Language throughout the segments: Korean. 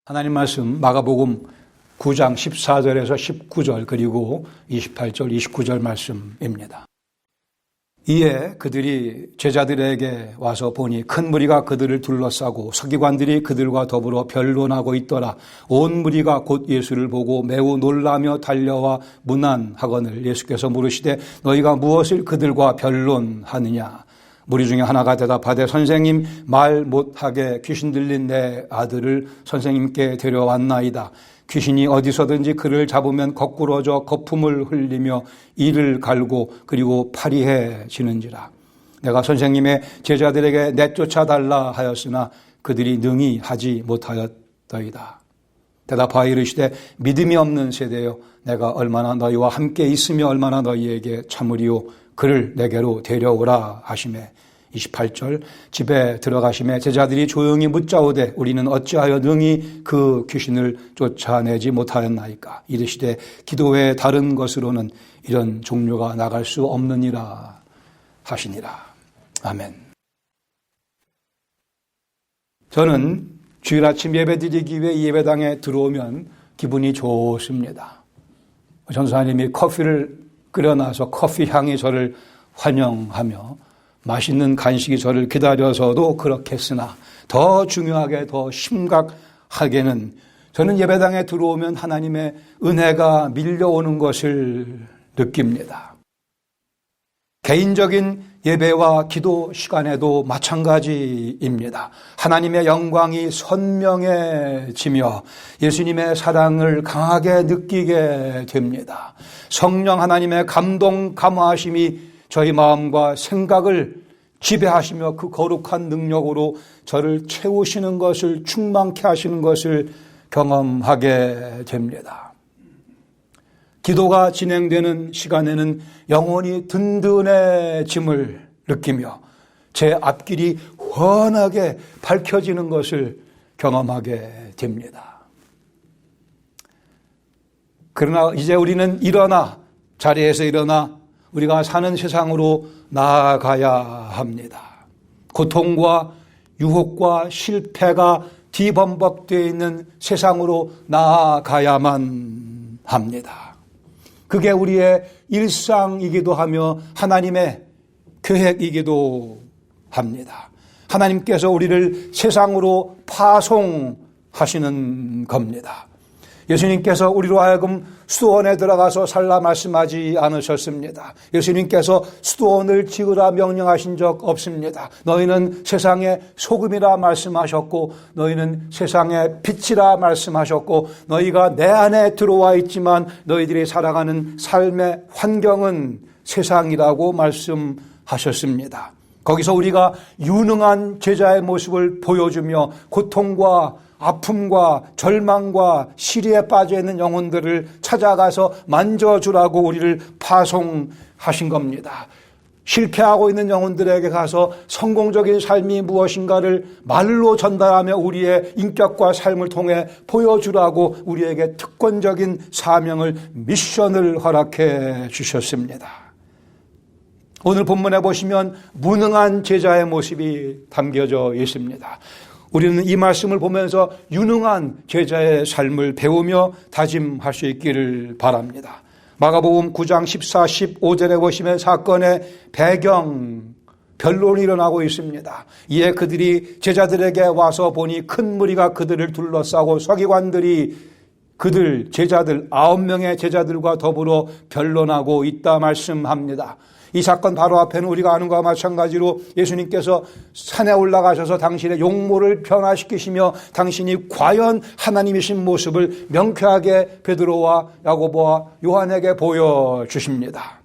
하나님 말씀 마가복음 9장 14절에서 19절 그리고 28절, 29절 말씀입니다. 이에 그들이 제자들에게 와서 보니 큰 무리가 그들을 둘러싸고 서기관들이 그들과 더불어 변론하고 있더라. 온 무리가 곧 예수를 보고 매우 놀라며 달려와 문안하거늘 예수께서 물으시되 너희가 무엇을 그들과 변론하느냐. 무리 중에 하나가 대답하되 선생님, 말 못하게 귀신 들린 내 아들을 선생님께 데려왔나이다. 귀신이 어디서든지 그를 잡으면 거꾸러져 거품을 흘리며 이를 갈고 그리고 파리해지는지라. 내가 선생님의 제자들에게 내쫓아달라 하였으나 그들이 능히 하지 못하였더이다. 대답하여 이르시되 믿음이 없는 세대여, 내가 얼마나 너희와 함께 있으며 얼마나 너희에게 참으리요. 그를 내게로 데려오라 하시매. 28절 집에 들어가시매 제자들이 조용히 묻자오되 우리는 어찌하여 능히 그 귀신을 쫓아내지 못하였나이까. 이르시되 기도 외에 다른 것으로는 이런 종류가 나갈 수 없느니라 하시니라. 아멘. 저는 주일 아침 예배 드리기 위해 예배당에 들어오면 기분이 좋습니다. 전사님이 커피를 끓여놔서 커피 향이 저를 환영하며 맛있는 간식이 저를 기다려서도 그렇게 했으나 더 중요하게 더 심각하게는 저는 예배당에 들어오면 하나님의 은혜가 밀려오는 것을 느낍니다. 개인적인 예배와 기도 시간에도 마찬가지입니다. 하나님의 영광이 선명해지며 예수님의 사랑을 강하게 느끼게 됩니다. 성령 하나님의 감동, 감화하심이 저희 마음과 생각을 지배하시며 그 거룩한 능력으로 저를 채우시는 것을, 충만케 하시는 것을 경험하게 됩니다. 기도가 진행되는 시간에는 영혼이 든든해짐을 느끼며 제 앞길이 환하게 밝혀지는 것을 경험하게 됩니다. 그러나 이제 우리는 자리에서 일어나 우리가 사는 세상으로 나아가야 합니다. 고통과 유혹과 실패가 뒤범벅되어 있는 세상으로 나아가야만 합니다. 그게 우리의 일상이기도 하며 하나님의 계획이기도 합니다. 하나님께서 우리를 세상으로 파송하시는 겁니다. 예수님께서 우리로 하여금 수도원에 들어가서 살라 말씀하지 않으셨습니다. 예수님께서 수도원을 지으라 명령하신 적 없습니다. 너희는 세상의 소금이라 말씀하셨고 너희는 세상의 빛이라 말씀하셨고 너희가 내 안에 들어와 있지만 너희들이 살아가는 삶의 환경은 세상이라고 말씀하셨습니다. 거기서 우리가 유능한 제자의 모습을 보여주며 고통과 아픔과 절망과 시리에 빠져있는 영혼들을 찾아가서 만져주라고 우리를 파송하신 겁니다. 실패하고 있는 영혼들에게 가서 성공적인 삶이 무엇인가를 말로 전달하며 우리의 인격과 삶을 통해 보여주라고 우리에게 특권적인 사명을, 미션을 허락해 주셨습니다. 오늘 본문에 보시면 무능한 제자의 모습이 담겨져 있습니다. 우리는 이 말씀을 보면서 유능한 제자의 삶을 배우며 다짐할 수 있기를 바랍니다. 마가복음 9장 14, 15절에 보시면 사건의 배경, 변론이 일어나고 있습니다. 이에 그들이 제자들에게 와서 보니 큰 무리가 그들을 둘러싸고 서기관들이 그들 제자들 9명의 제자들과 더불어 변론하고 있다 말씀합니다. 이 사건 바로 앞에는 우리가 아는 것과 마찬가지로 예수님께서 산에 올라가셔서 당신의 용모를 변화시키시며 당신이 과연 하나님이신 모습을 명쾌하게 베드로와 야고보와 요한에게 보여주십니다.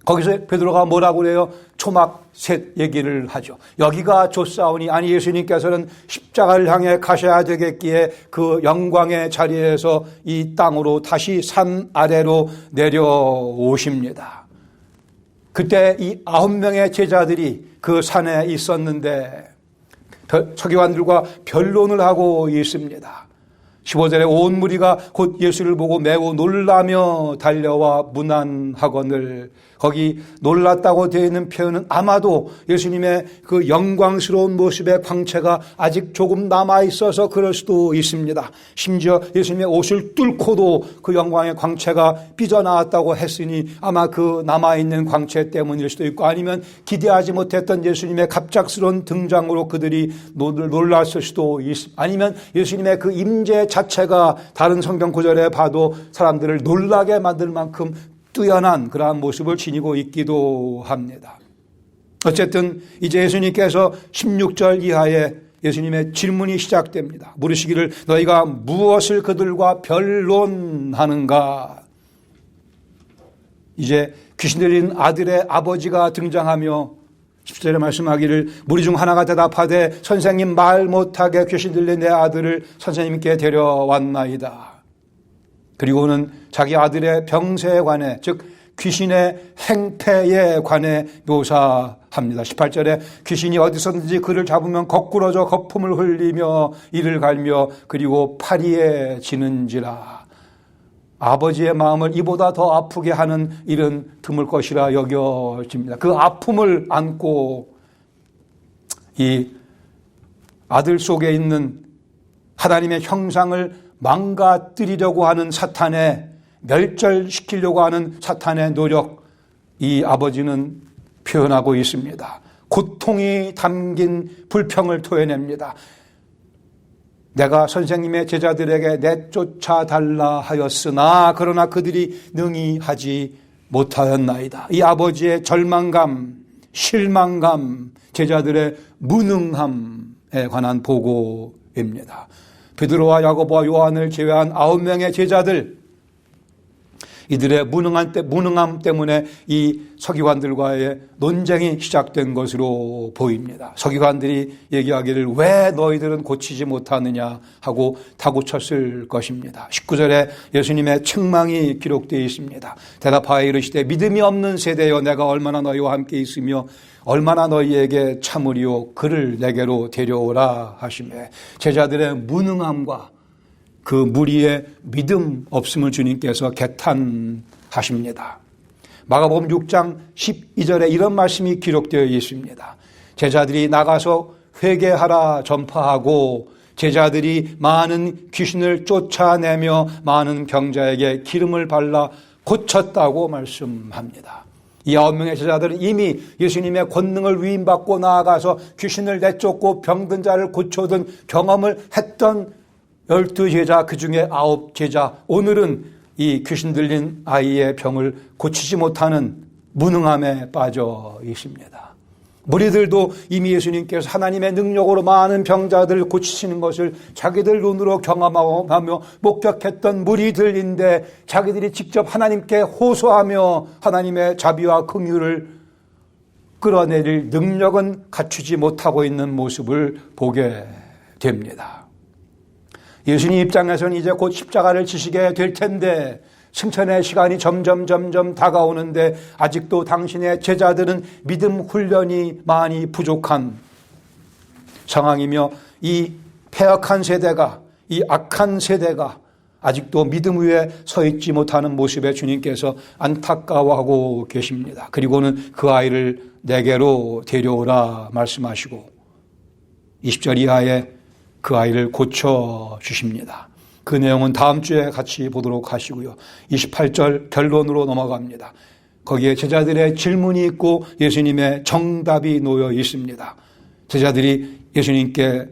거기서 베드로가 뭐라고 그래요? 초막 셋 얘기를 하죠. 여기가 좋사오니, 아니 예수님께서는 십자가를 향해 가셔야 되겠기에 그 영광의 자리에서 이 땅으로 다시 산 아래로 내려오십니다. 그때 이 9명의 제자들이 그 산에 있었는데 서기관들과 변론을 하고 있습니다. 15절에 온 무리가 곧 예수를 보고 매우 놀라며 달려와 문안하거늘 거기 놀랐다고 되어 있는 표현은 아마도 예수님의 그 영광스러운 모습의 광채가 아직 조금 남아있어서 그럴 수도 있습니다. 심지어 예수님의 옷을 뚫고도 그 영광의 광채가 삐져나왔다고 했으니 아마 그 남아있는 광채 때문일 수도 있고, 아니면 기대하지 못했던 예수님의 갑작스러운 등장으로 그들이 놀랐을 수도 있습니다. 아니면 예수님의 그 임재 자체가 다른 성경 구절에 봐도 사람들을 놀라게 만들 만큼 뛰어난 그러한 모습을 지니고 있기도 합니다. 어쨌든 이제 예수님께서 16절 이하에 예수님의 질문이 시작됩니다. 물으시기를 너희가 무엇을 그들과 변론하는가? 이제 귀신 들린 아들의 아버지가 등장하며 10절에 말씀하기를 무리 중 하나가 대답하되 선생님 말 못하게 귀신 들린 내 아들을 선생님께 데려왔나이다. 그리고는 자기 아들의 병세에 관해, 즉 귀신의 행패에 관해 묘사합니다. 18절에 귀신이 어디서든지 그를 잡으면 거꾸러져 거품을 흘리며 이를 갈며 그리고 파리에 지는지라. 아버지의 마음을 이보다 더 아프게 하는 일은 드물 것이라 여겨집니다. 그 아픔을 안고 이 아들 속에 있는 하나님의 형상을 망가뜨리려고 하는 사탄의, 멸절시키려고 하는 사탄의 노력, 이 아버지는 표현하고 있습니다. 고통이 담긴 불평을 토해냅니다. 내가 선생님의 제자들에게 내쫓아달라 하였으나 그러나 그들이 능히 하지 못하였나이다. 이 아버지의 절망감, 실망감, 제자들의 무능함에 관한 보고입니다. 베드로와 야고보와 요한을 제외한 9명의 제자들, 이들의 무능함 때문에 이 서기관들과의 논쟁이 시작된 것으로 보입니다. 서기관들이 얘기하기를 왜 너희들은 고치지 못하느냐 하고 다고쳤을 것입니다. 19절에 예수님의 책망이 기록되어 있습니다. 대답하여 이르시되 믿음이 없는 세대여 내가 얼마나 너희와 함께 있으며 얼마나 너희에게 참으리요 그를 내게로 데려오라 하시매, 제자들의 무능함과 그 무리의 믿음 없음을 주님께서 개탄하십니다. 마가복음 6장 12절에 이런 말씀이 기록되어 있습니다. 제자들이 나가서 회개하라 전파하고 제자들이 많은 귀신을 쫓아내며 많은 병자에게 기름을 발라 고쳤다고 말씀합니다. 이 9명의 제자들은 이미 예수님의 권능을 위임받고 나아가서 귀신을 내쫓고 병든 자를 고쳐든 경험을 했던 12제자, 그 중에 9제자, 오늘은 이 귀신 들린 아이의 병을 고치지 못하는 무능함에 빠져 있습니다. 무리들도 이미 예수님께서 하나님의 능력으로 많은 병자들을 고치시는 것을 자기들 눈으로 경험하며 목격했던 무리들인데 자기들이 직접 하나님께 호소하며 하나님의 자비와 긍휼을 끌어내릴 능력은 갖추지 못하고 있는 모습을 보게 됩니다. 예수님 입장에서는 이제 곧 십자가를 지시게 될 텐데 승천의 시간이 점점 다가오는데 아직도 당신의 제자들은 믿음 훈련이 많이 부족한 상황이며 이 패역한 세대가, 이 악한 세대가 아직도 믿음 위에 서 있지 못하는 모습에 주님께서 안타까워하고 계십니다. 그리고는 그 아이를 내게로 데려오라 말씀하시고 20절 이하에 그 아이를 고쳐주십니다. 그 내용은 다음 주에 같이 보도록 하시고요. 28절 결론으로 넘어갑니다. 거기에 제자들의 질문이 있고 예수님의 정답이 놓여 있습니다. 제자들이 예수님께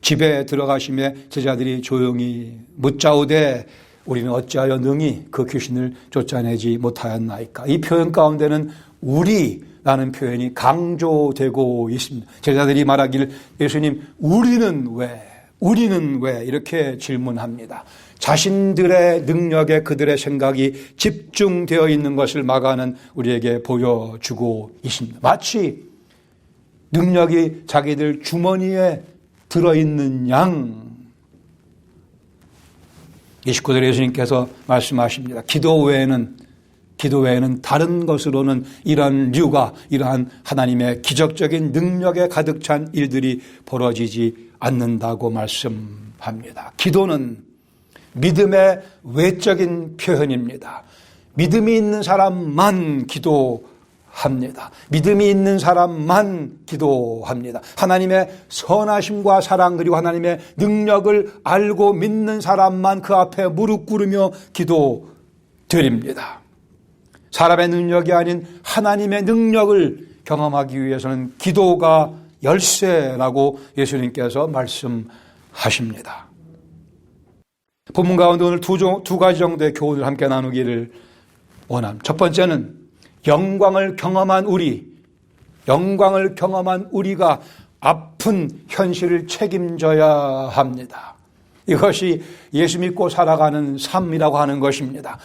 집에 들어가시며 제자들이 조용히 묻자오되 우리는 어찌하여 능히 그 귀신을 쫓아내지 못하였나이까. 이 표현 가운데는 우리라는 표현이 강조되고 있습니다. 제자들이 말하기를 예수님 우리는 왜 이렇게 질문합니다. 자신들의 능력에 그들의 생각이 집중되어 있는 것을 마가는 우리에게 보여주고 있습니다. 마치 능력이 자기들 주머니에 들어있는 양. 29절에 예수님께서 말씀하십니다. 기도 외에는 다른 것으로는 이러한 하나님의 기적적인 능력에 가득 찬 일들이 벌어지지 않는다고 말씀합니다. 기도는 믿음의 외적인 표현입니다. 믿음이 있는 사람만 기도합니다. 믿음이 있는 사람만 기도합니다. 하나님의 선하심과 사랑 그리고 하나님의 능력을 알고 믿는 사람만 그 앞에 무릎 꿇으며 기도드립니다. 사람의 능력이 아닌 하나님의 능력을 경험하기 위해서는 기도가 열쇠라고 예수님께서 말씀하십니다. 본문 가운데 오늘 두 가지 정도의 교훈을 함께 나누기를 원합니다. 첫 번째는 영광을 경험한 우리가 아픈 현실을 책임져야 합니다. 이것이 예수 믿고 살아가는 삶이라고 하는 것입니다.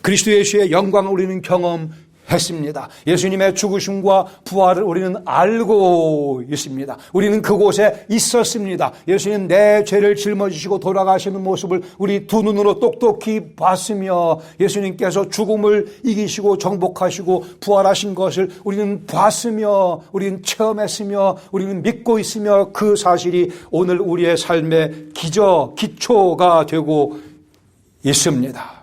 그리스도 예수의 영광을 우리는 경험했습니다. 예수님의 죽으심과 부활을 우리는 알고 있습니다. 우리는 그곳에 있었습니다. 예수님 내 죄를 짊어지시고 돌아가시는 모습을 우리 두 눈으로 똑똑히 봤으며 예수님께서 죽음을 이기시고 정복하시고 부활하신 것을 우리는 봤으며 우리는 체험했으며 우리는 믿고 있으며 그 사실이 오늘 우리의 삶의 기초가 되고 있습니다.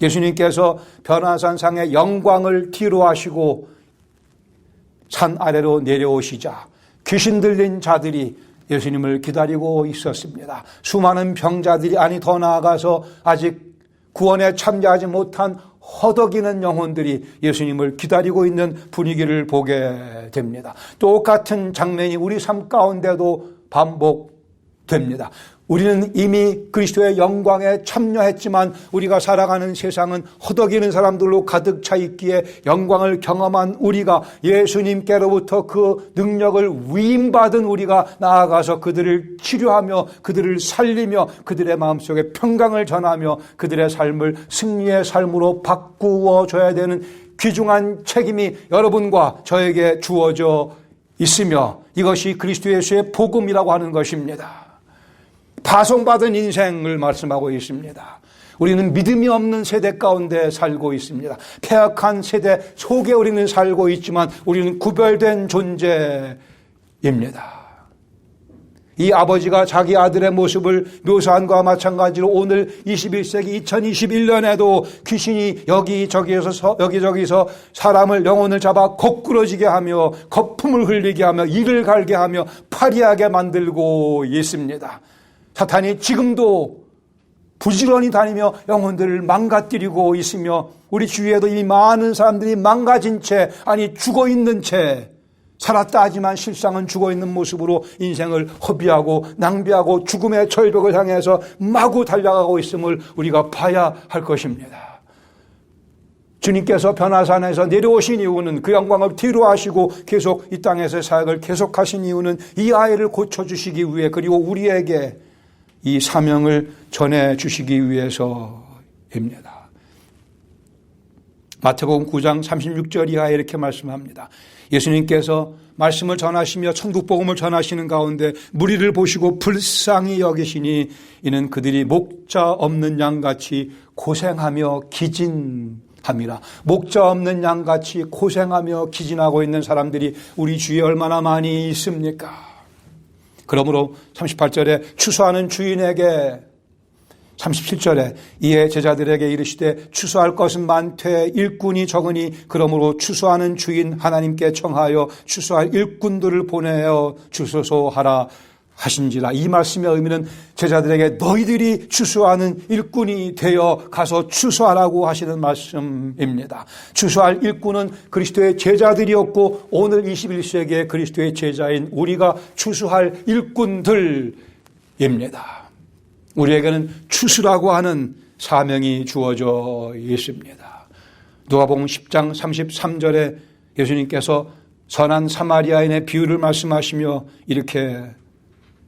예수님께서 변화산상의 영광을 뒤로 하시고 산 아래로 내려오시자 귀신 들린 자들이 예수님을 기다리고 있었습니다. 수많은 병자들이 아니 더 나아가서 아직 구원에 참여하지 못한 허덕이는 영혼들이 예수님을 기다리고 있는 분위기를 보게 됩니다. 똑같은 장면이 우리 삶 가운데도 반복됩니다. 우리는 이미 그리스도의 영광에 참여했지만 우리가 살아가는 세상은 허덕이는 사람들로 가득 차 있기에 영광을 경험한 우리가 예수님께로부터 그 능력을 위임받은 우리가 나아가서 그들을 치료하며 그들을 살리며 그들의 마음속에 평강을 전하며 그들의 삶을 승리의 삶으로 바꾸어 줘야 되는 귀중한 책임이 여러분과 저에게 주어져 있으며 이것이 그리스도 예수의 복음이라고 하는 것입니다. 파송받은 인생을 말씀하고 있습니다. 우리는 믿음이 없는 세대 가운데 살고 있습니다. 폐악한 세대 속에 우리는 살고 있지만 우리는 구별된 존재입니다. 이 아버지가 자기 아들의 모습을 묘사한 것과 마찬가지로 오늘 21세기 2021년에도 귀신이 여기저기서 사람을 영혼을 잡아 거꾸러지게 하며 거품을 흘리게 하며 이를 갈게 하며 파리하게 만들고 있습니다. 사탄이 지금도 부지런히 다니며 영혼들을 망가뜨리고 있으며 우리 주위에도 이 많은 사람들이 망가진 채 아니 죽어있는 채 살았다 하지만 실상은 죽어있는 모습으로 인생을 허비하고 낭비하고 죽음의 절벽을 향해서 마구 달려가고 있음을 우리가 봐야 할 것입니다. 주님께서 변화산에서 내려오신 이유는 그 영광을 뒤로 하시고 계속 이 땅에서 사역을 계속하신 이유는 이 아이를 고쳐주시기 위해 그리고 우리에게 이 사명을 전해주시기 위해서입니다. 마태복음 9장 36절 이하에 이렇게 말씀합니다. 예수님께서 말씀을 전하시며 천국복음을 전하시는 가운데 무리를 보시고 불쌍히 여기시니 이는 그들이 목자 없는 양같이 고생하며 기진함이라. 목자 없는 양같이 고생하며 기진하고 있는 사람들이 우리 주위에 얼마나 많이 있습니까? 그러므로 38절에 추수하는 주인에게 37절에 이에 제자들에게 이르시되 추수할 것은 많되 일꾼이 적으니 그러므로 추수하는 주인 하나님께 청하여 추수할 일꾼들을 보내어 주소서 하라 하신지라. 이 말씀의 의미는 제자들에게 너희들이 추수하는 일꾼이 되어 가서 추수하라고 하시는 말씀입니다. 추수할 일꾼은 그리스도의 제자들이었고 오늘 21세기의 그리스도의 제자인 우리가 추수할 일꾼들입니다. 우리에게는 추수라고 하는 사명이 주어져 있습니다. 누가복음 10장 33절에 예수님께서 선한 사마리아인의 비유를 말씀하시며 이렇게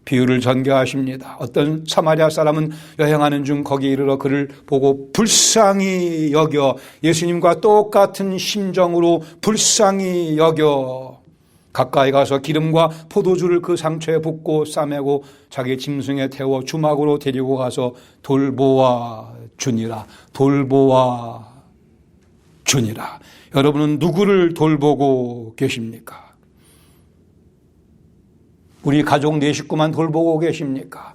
비유를 전개하십니다. 어떤 사마리아 사람은 여행하는 중 거기에 이르러 그를 보고 불쌍히 여겨 예수님과 똑같은 심정으로 불쌍히 여겨 가까이 가서 기름과 포도주를 그 상처에 붓고 싸매고 자기 짐승에 태워 주막으로 데리고 가서 돌보아 주니라. 돌보아 주니라. 여러분은 누구를 돌보고 계십니까? 우리 가족 네 식구만 돌보고 계십니까?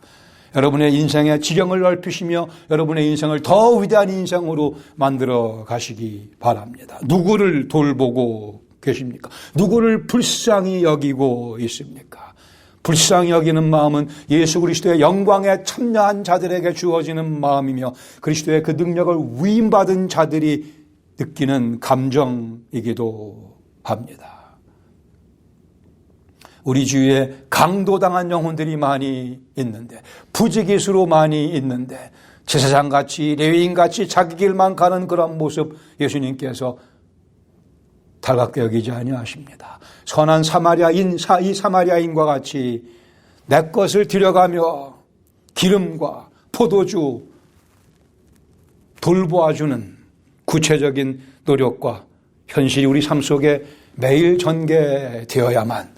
여러분의 인생의 지경을 넓히시며 여러분의 인생을 더 위대한 인생으로 만들어 가시기 바랍니다. 누구를 돌보고 계십니까? 누구를 불쌍히 여기고 있습니까? 불쌍히 여기는 마음은 예수 그리스도의 영광에 참여한 자들에게 주어지는 마음이며 그리스도의 그 능력을 위임받은 자들이 느끼는 감정이기도 합니다. 우리 주위에 강도당한 영혼들이 많이 있는데, 부지기수로 많이 있는데, 제사장같이 레위인같이 자기 길만 가는 그런 모습 예수님께서 달갑게 여기지 아니하십니다. 선한 사마리아인, 이 사마리아인과 같이 내 것을 들여가며 기름과 포도주 돌보아주는 구체적인 노력과 현실이 우리 삶 속에 매일 전개되어야만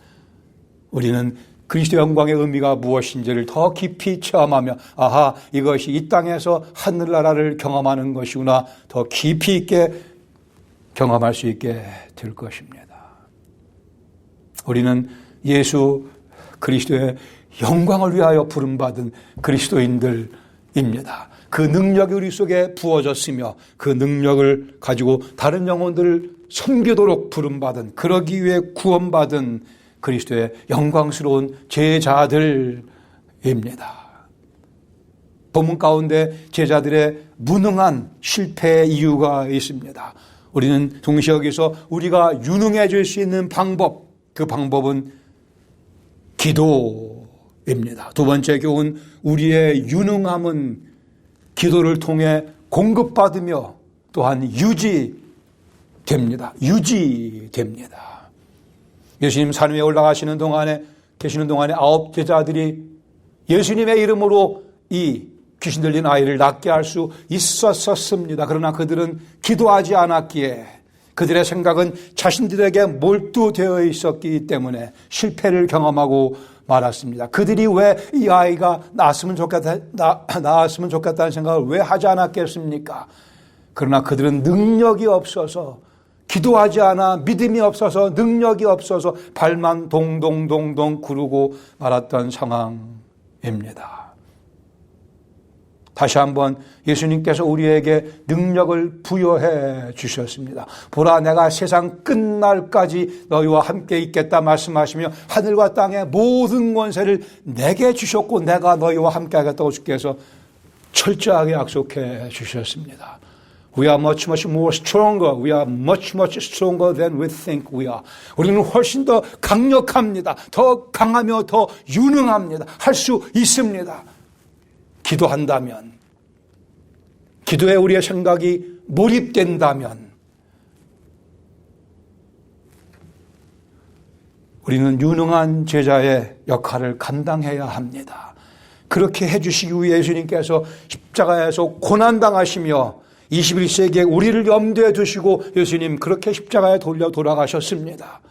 우리는 그리스도 영광의 의미가 무엇인지를 더 깊이 체험하며 아하, 이것이 이 땅에서 하늘나라를 경험하는 것이구나 더 깊이 있게 경험할 수 있게 될 것입니다. 우리는 예수 그리스도의 영광을 위하여 부름받은 그리스도인들입니다. 그 능력이 우리 속에 부어졌으며 그 능력을 가지고 다른 영혼들을 섬기도록 부름받은, 그러기 위해 구원받은 그리스도의 영광스러운 제자들입니다. 본문 가운데 제자들의 무능한 실패의 이유가 있습니다. 우리는 동시에 여기서 우리가 유능해질 수 있는 방법, 그 방법은 기도입니다. 두 번째 교훈, 우리의 유능함은 기도를 통해 공급받으며 또한 유지됩니다. 유지됩니다. 예수님 산 위에 올라가시는 동안에, 계시는 동안에 9 제자들이 예수님의 이름으로 이 귀신 들린 아이를 낫게 할 수 있었습니다. 그러나 그들은 기도하지 않았기에 그들의 생각은 자신들에게 몰두되어 있었기 때문에 실패를 경험하고 말았습니다. 그들이 왜 이 아이가 나았으면 좋겠다는 생각을 왜 하지 않았겠습니까? 그러나 그들은 능력이 없어서, 기도하지 않아 믿음이 없어서, 능력이 없어서 발만 동동동동 구르고 말았던 상황입니다. 다시 한번 예수님께서 우리에게 능력을 부여해 주셨습니다. 보라, 내가 세상 끝날까지 너희와 함께 있겠다 말씀하시며 하늘과 땅의 모든 권세를 내게 주셨고 내가 너희와 함께 하겠다고 주께서 철저하게 약속해 주셨습니다. We are much, much more stronger. We are much, much stronger than we think we are. 우리는 훨씬 더 강력합니다. 더 강하며 더 유능합니다. 할 수 있습니다. 기도한다면, 기도에 우리의 생각이 몰입된다면 우리는 유능한 제자의 역할을 감당해야 합니다. 그렇게 해주시기 위해 예수님께서 십자가에서 고난당하시며 21세기에 우리를 염두에 두시고 예수님 그렇게 십자가에 돌아가셨습니다.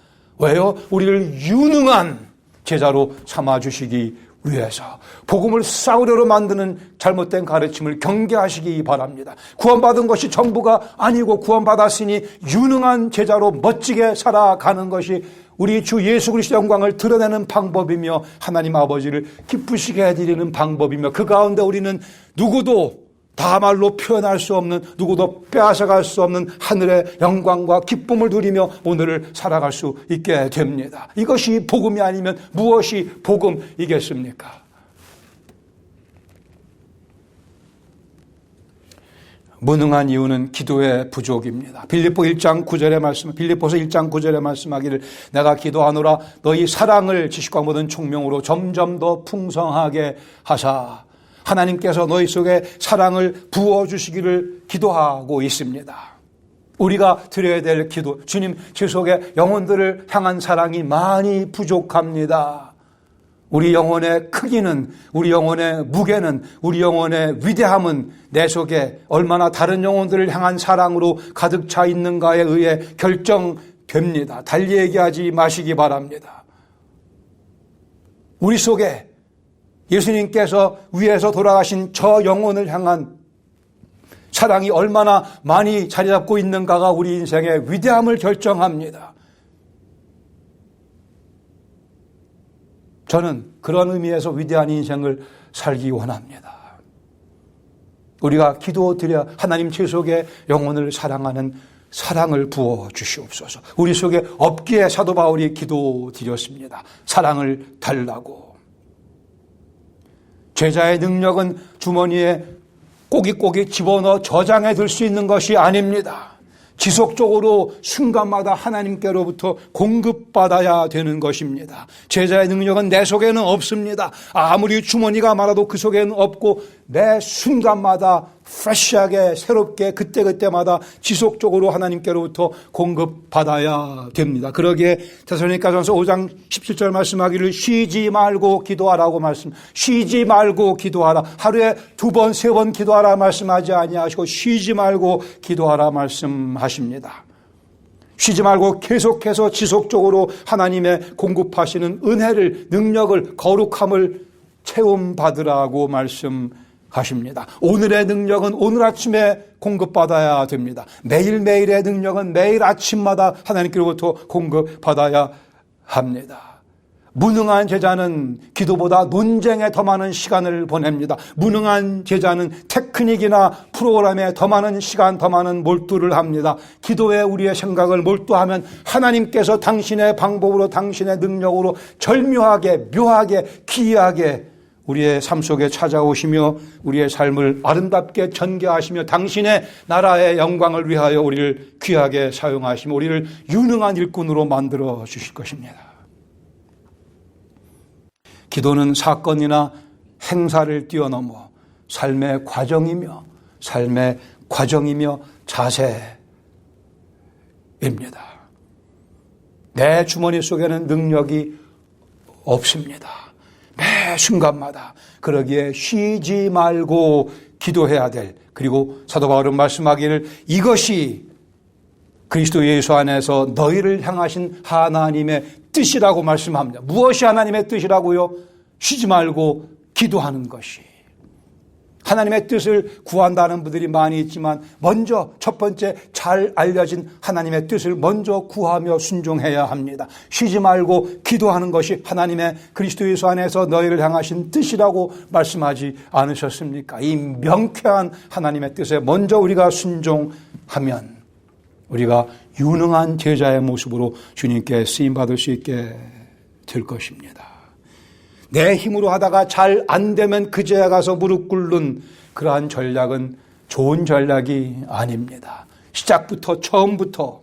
왜요? 우리를 유능한 제자로 삼아주시기 위해서, 복음을 싸우려로 만드는 잘못된 가르침을 경계하시기 바랍니다. 구원받은 것이 전부가 아니고 구원받았으니 유능한 제자로 멋지게 살아가는 것이 우리 주 예수 그리스도 영광을 드러내는 방법이며 하나님 아버지를 기쁘시게 해드리는 방법이며 그 가운데 우리는 누구도 다말로 표현할 수 없는, 누구도 빼앗아갈 수 없는 하늘의 영광과 기쁨을 누리며 오늘을 살아갈 수 있게 됩니다. 이것이 복음이 아니면 무엇이 복음이겠습니까? 무능한 이유는 기도의 부족입니다. 빌립보서 1장 9절에 말씀하기를 내가 기도하노라 너희 사랑을 지식과 모든 총명으로 점점 더 풍성하게 하사, 하나님께서 너희 속에 사랑을 부어주시기를 기도하고 있습니다. 우리가 드려야 될 기도, 주님 제 속에 영혼들을 향한 사랑이 많이 부족합니다. 우리 영혼의 크기는, 우리 영혼의 무게는, 우리 영혼의 위대함은 내 속에 얼마나 다른 영혼들을 향한 사랑으로 가득 차 있는가에 의해 결정됩니다. 달리 얘기하지 마시기 바랍니다. 우리 속에 예수님께서 위에서 돌아가신 저 영혼을 향한 사랑이 얼마나 많이 자리 잡고 있는가가 우리 인생의 위대함을 결정합니다. 저는 그런 의미에서 위대한 인생을 살기 원합니다. 우리가 기도드려 하나님 제 속에 영혼을 사랑하는 사랑을 부어 주시옵소서. 우리 속에 없기에 사도 바울이 기도드렸습니다. 사랑을 달라고. 제자의 능력은 주머니에 꼬깃꼬깃 집어넣어 저장해 둘 수 있는 것이 아닙니다. 지속적으로 순간마다 하나님께로부터 공급받아야 되는 것입니다. 제자의 능력은 내 속에는 없습니다. 아무리 주머니가 많아도 그 속에는 없고 매 순간마다 프레시하게 새롭게 그때그때마다 지속적으로 하나님께로부터 공급받아야 됩니다. 그러기에 데살로니가전서 5장 17절 말씀하기를 쉬지 말고 기도하라고 쉬지 말고 기도하라. 하루에 2번, 3번 기도하라 말씀하지 아니하시고 쉬지 말고 기도하라 말씀하십니다. 쉬지 말고 계속해서 지속적으로 하나님의 공급하시는 은혜를, 능력을, 거룩함을 체험받으라고 말씀하십니다. 오늘의 능력은 오늘 아침에 공급받아야 됩니다. 매일매일의 능력은 매일 아침마다 하나님께로부터 공급받아야 합니다. 무능한 제자는 기도보다 논쟁에 더 많은 시간을 보냅니다. 무능한 제자는 테크닉이나 프로그램에 더 많은 시간, 더 많은 몰두를 합니다. 기도에 우리의 생각을 몰두하면 하나님께서 당신의 방법으로, 당신의 능력으로 절묘하게, 묘하게, 기이하게 우리의 삶 속에 찾아오시며 우리의 삶을 아름답게 전개하시며 당신의 나라의 영광을 위하여 우리를 귀하게 사용하시며 우리를 유능한 일꾼으로 만들어 주실 것입니다. 기도는 사건이나 행사를 뛰어넘어 삶의 과정이며 자세입니다. 내 주머니 속에는 능력이 없습니다. 매 순간마다. 그러기에 쉬지 말고 기도해야 될, 그리고 사도 바울은 말씀하기를 이것이 그리스도 예수 안에서 너희를 향하신 하나님의 뜻이라고 말씀합니다. 무엇이 하나님의 뜻이라고요? 쉬지 말고 기도하는 것이. 하나님의 뜻을 구한다는 분들이 많이 있지만 먼저 첫 번째 잘 알려진 하나님의 뜻을 먼저 구하며 순종해야 합니다. 쉬지 말고 기도하는 것이 하나님의 그리스도 예수 안에서 너희를 향하신 뜻이라고 말씀하지 않으셨습니까? 이 명쾌한 하나님의 뜻에 먼저 우리가 순종하면 우리가 유능한 제자의 모습으로 주님께 쓰임받을 수 있게 될 것입니다. 내 힘으로 하다가 잘 안 되면 그제야 가서 무릎 꿇는 그러한 전략은 좋은 전략이 아닙니다. 시작부터 처음부터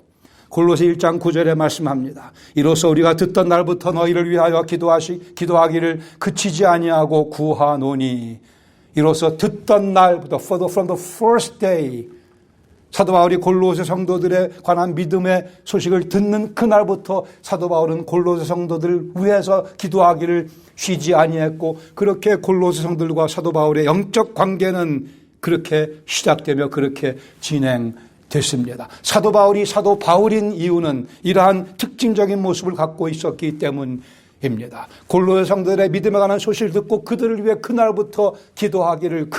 골로새 1장 9절에 말씀합니다. 이로써 우리가 듣던 날부터 너희를 위하여 기도하기를 그치지 아니하고 구하노니. 이로써 듣던 날부터 from the first day 사도 바울이 골로새 성도들에 관한 믿음의 소식을 듣는 그날부터 사도 바울은 골로새 성도들을 위해서 기도하기를 쉬지 아니했고 그렇게 골로새 성도들과 사도 바울의 영적 관계는 그렇게 시작되며 그렇게 진행됐습니다. 사도 바울이 사도 바울인 이유는 이러한 특징적인 모습을 갖고 있었기 때문입니다. 골로새 성도들의 믿음에 관한 소식을 듣고 그들을 위해 그날부터 기도하기를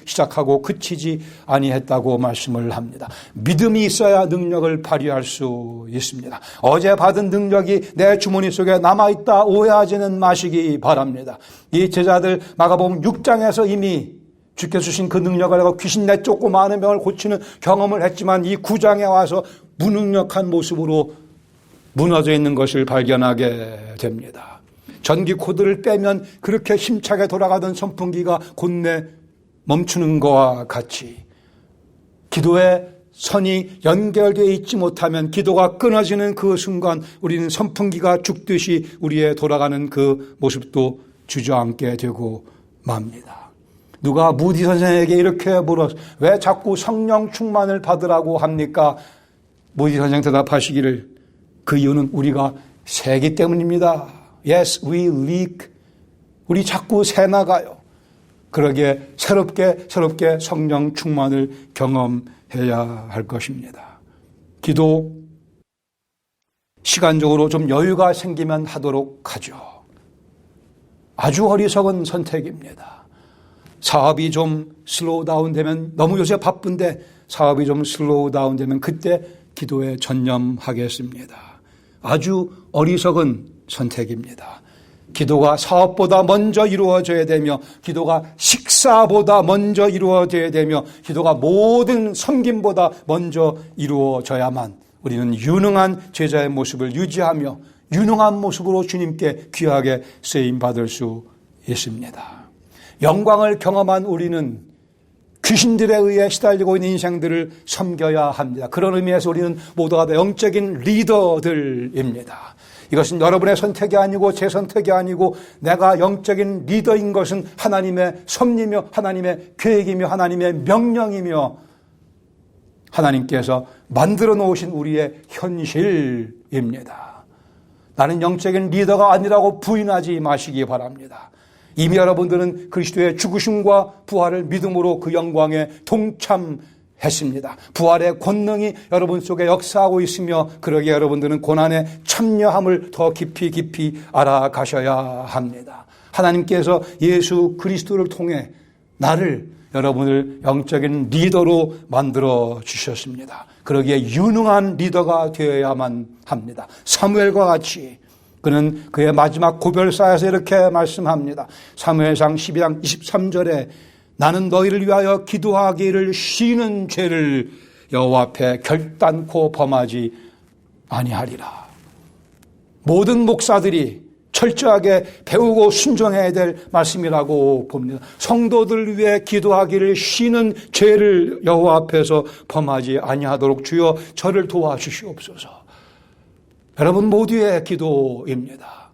시작하고 그치지 아니했다고 말씀을 합니다. 믿음이 있어야 능력을 발휘할 수 있습니다. 어제 받은 능력이 내 주머니 속에 남아있다 오해하지는 마시기 바랍니다. 이 제자들 마가복음 6장에서 이미 주께서 주신 그 능력을 가지고 귀신 내쫓고 많은 병을 고치는 경험을 했지만 이 9장에 와서 무능력한 모습으로 무너져 있는 것을 발견하게 됩니다. 전기 코드를 빼면 그렇게 힘차게 돌아가던 선풍기가 곧내 멈추는 것과 같이 기도의 선이 연결되어 있지 못하면 기도가 끊어지는 그 순간 우리는 선풍기가 죽듯이 우리의 돌아가는 그 모습도 주저앉게 되고 맙니다. 누가 무디 선생에게 이렇게 물었어요. 왜 자꾸 성령 충만을 받으라고 합니까? 무디 선생 대답하시기를 그 이유는 우리가 새기 때문입니다. Yes, we leak. 우리 자꾸 새나가요. 그러기에 새롭게 성령 충만을 경험해야 할 것입니다. 기도 시간적으로 좀 여유가 생기면 하도록 하죠. 아주 어리석은 선택입니다. 사업이 좀 슬로우 다운 되면 너무 요새 바쁜데 사업이 좀 슬로우 다운 되면 그때 기도에 전념하겠습니다. 아주 어리석은 선택입니다. 기도가 사업보다 먼저 이루어져야 되며, 기도가 식사보다 먼저 이루어져야 되며, 기도가 모든 섬김보다 먼저 이루어져야만 우리는 유능한 제자의 모습을 유지하며 유능한 모습으로 주님께 귀하게 쓰임받을 수 있습니다. 영광을 경험한 우리는 귀신들에 의해 시달리고 있는 인생들을 섬겨야 합니다. 그런 의미에서 우리는 모두가 다 영적인 리더들입니다. 이것은 여러분의 선택이 아니고 제 선택이 아니고 내가 영적인 리더인 것은 하나님의 섭리며 하나님의 계획이며 하나님의 명령이며 하나님께서 만들어 놓으신 우리의 현실입니다. 나는 영적인 리더가 아니라고 부인하지 마시기 바랍니다. 이미 여러분들은 그리스도의 죽으심과 부활을 믿음으로 그 영광에 동참했습니다. 부활의 권능이 여러분 속에 역사하고 있으며 그러기에 여러분들은 고난에 참여함을 더 깊이 알아가셔야 합니다. 하나님께서 예수 그리스도를 통해 나를 여러분을 영적인 리더로 만들어 주셨습니다. 그러기에 유능한 리더가 되어야만 합니다. 사무엘과 같이 그는 그의 마지막 고별사에서 이렇게 말씀합니다. 사무엘상 12장 23절에 나는 너희를 위하여 기도하기를 쉬는 죄를 여호와 앞에 결단코 범하지 아니하리라. 모든 목사들이 철저하게 배우고 순종해야 될 말씀이라고 봅니다. 성도들 위해 기도하기를 쉬는 죄를 여호와 앞에서 범하지 아니하도록 주여 저를 도와주시옵소서. 여러분 모두의 기도입니다.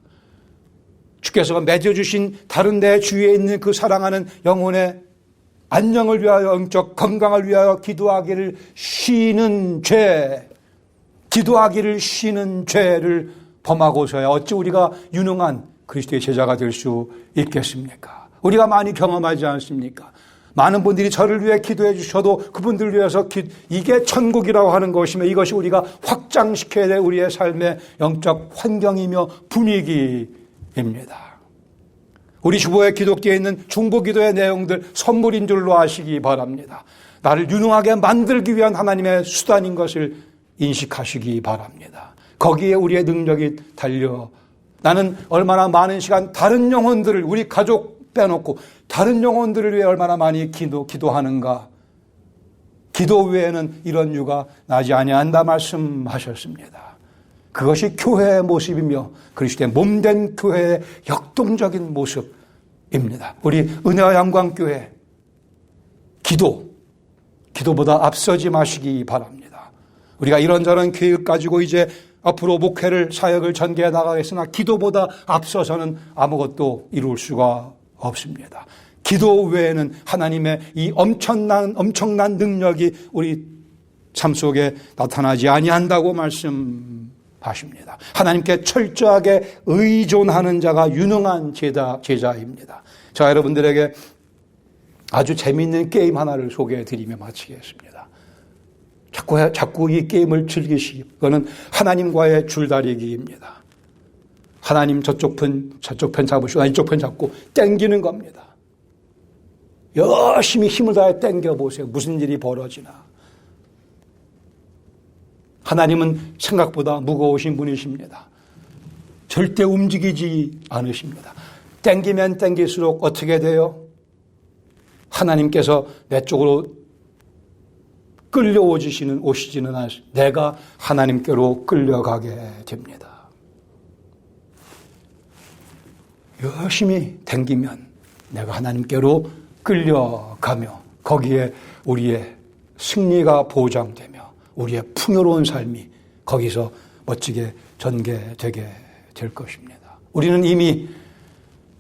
주께서 맺어주신 다른 데 주위에 있는 그 사랑하는 영혼의 안녕을 위하여 영적 건강을 위하여 기도하기를 쉬는 죄, 기도하기를 쉬는 죄를 범하고서야 어찌 우리가 유능한 그리스도의 제자가 될 수 있겠습니까? 우리가 많이 경험하지 않습니까? 많은 분들이 저를 위해 기도해 주셔도 그분들을 위해서 이게 천국이라고 하는 것이며 이것이 우리가 확장시켜야 될 우리의 삶의 영적 환경이며 분위기입니다. 우리 주보에 기록되어 있는 중보기도의 내용들 선물인 줄로 아시기 바랍니다. 나를 유능하게 만들기 위한 하나님의 수단인 것을 인식하시기 바랍니다. 거기에 우리의 능력이 달려 나는 얼마나 많은 시간 다른 영혼들을 우리 가족 빼놓고 다른 영혼들을 위해 얼마나 많이 기도하는가. 기도 외에는 이런 유가 나지 아니한다 말씀하셨습니다. 그것이 교회의 모습이며 그리스도의 몸된 교회의 역동적인 모습입니다. 우리 은혜와 영광교회 기도보다 앞서지 마시기 바랍니다. 우리가 이런저런 계획 가지고 이제 앞으로 목회를 사역을 전개해 나가겠으나 기도보다 앞서서는 아무것도 이룰 수가 없습니다. 기도 외에는 하나님의 이 엄청난 능력이 우리 삶 속에 나타나지 아니한다고 말씀하십니다. 하나님께 철저하게 의존하는 자가 유능한 제자입니다. 자, 여러분들에게 아주 재미있는 게임 하나를 소개해 드리며 마치겠습니다. 자꾸 이 게임을 즐기시기. 그거는 하나님과의 줄다리기입니다. 하나님 저쪽 편 잡으시고 이쪽 편 잡고 땡기는 겁니다. 열심히 힘을 다해 땡겨보세요. 무슨 일이 벌어지나. 하나님은 생각보다 무거우신 분이십니다. 절대 움직이지 않으십니다. 땡기면 땡길수록 어떻게 돼요? 하나님께서 내 쪽으로 오시지는 않으시고 내가 하나님께로 끌려가게 됩니다. 열심히 댕기면 내가 하나님께로 끌려가며 거기에 우리의 승리가 보장되며 우리의 풍요로운 삶이 거기서 멋지게 전개되게 될 것입니다. 우리는 이미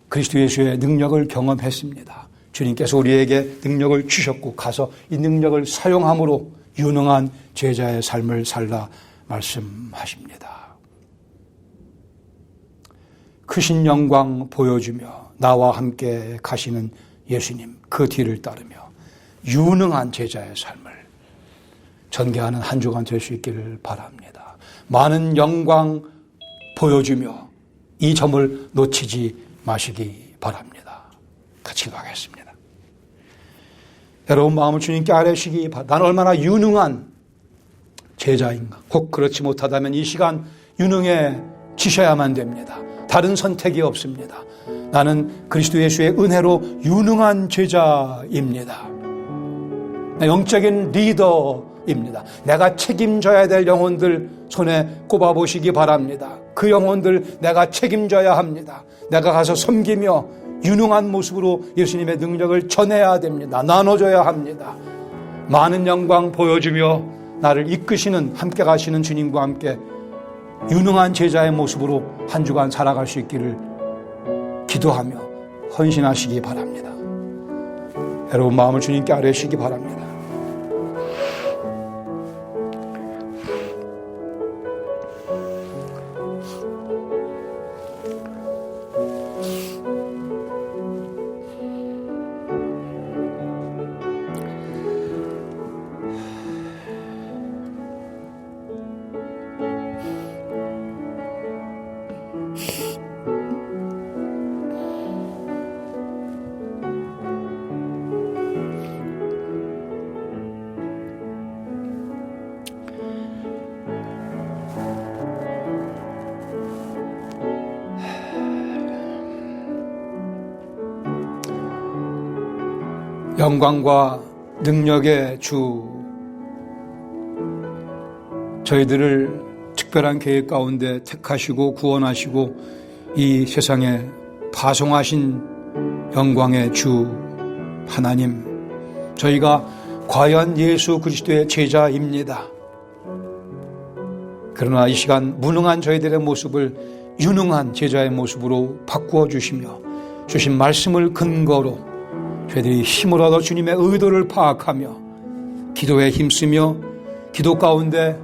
그리스도 예수의 능력을 경험했습니다. 주님께서 우리에게 능력을 주셨고 가서 이 능력을 사용함으로 유능한 제자의 삶을 살라 말씀하십니다. 크신 영광 보여주며 나와 함께 가시는 예수님 그 뒤를 따르며 유능한 제자의 삶을 전개하는 한 주간 될 수 있기를 바랍니다. 많은 영광 보여주며 이 점을 놓치지 마시기 바랍니다. 같이 기도하겠습니다. 여러분 마음을 주님께 아뢰시기 바랍니다. 난 얼마나 유능한 제자인가. 혹 그렇지 못하다면 이 시간 유능의 지셔야만 됩니다. 다른 선택이 없습니다. 나는 그리스도 예수의 은혜로 유능한 제자입니다. 영적인 리더입니다. 내가 책임져야 될 영혼들 손에 꼽아보시기 바랍니다. 그 영혼들 내가 책임져야 합니다. 내가 가서 섬기며 유능한 모습으로 예수님의 능력을 전해야 됩니다. 나눠줘야 합니다. 많은 영광 보여주며 나를 이끄시는, 함께 가시는 주님과 함께 유능한 제자의 모습으로 한 주간 살아갈 수 있기를 기도하며 헌신하시기 바랍니다. 여러분 마음을 주님께 아뢰시기 바랍니다. 영광과 능력의 주, 저희들을 특별한 계획 가운데 택하시고 구원하시고 이 세상에 파송하신 영광의 주 하나님, 저희가 과연 예수 그리스도의 제자입니다. 그러나 이 시간 무능한 저희들의 모습을 유능한 제자의 모습으로 바꾸어 주시며 주신 말씀을 근거로 저희들이 힘을 얻어 주님의 의도를 파악하며 기도에 힘쓰며 기도 가운데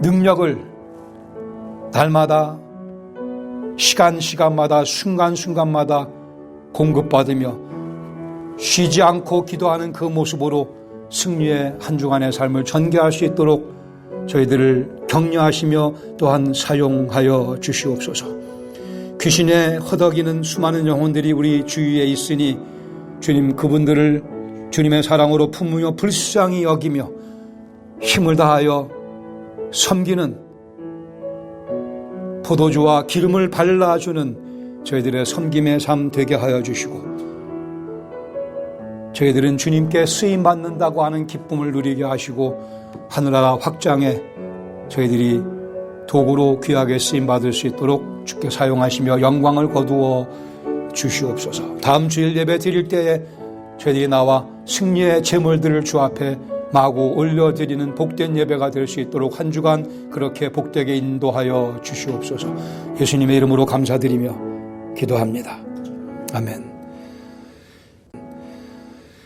능력을 날마다 시간마다 순간순간마다 공급받으며 쉬지 않고 기도하는 그 모습으로 승리의 한 주간의 삶을 전개할 수 있도록 저희들을 격려하시며 또한 사용하여 주시옵소서. 귀신에 허덕이는 수많은 영혼들이 우리 주위에 있으니 주님, 그분들을 주님의 사랑으로 품으며 불쌍히 여기며 힘을 다하여 섬기는, 포도주와 기름을 발라주는 저희들의 섬김의 삶 되게 하여 주시고, 저희들은 주님께 쓰임받는다고 하는 기쁨을 누리게 하시고 하늘나라 확장에 저희들이 도구로 귀하게 쓰임받을 수 있도록 주께 사용하시며 영광을 거두어 주시옵소서. 다음 주일 예배 드릴 때에 저희들이 나와 승리의 제물들을 주 앞에 마구 올려드리는 복된 예배가 될 수 있도록 한 주간 그렇게 복되게 인도하여 주시옵소서. 예수님의 이름으로 감사드리며 기도합니다. 아멘.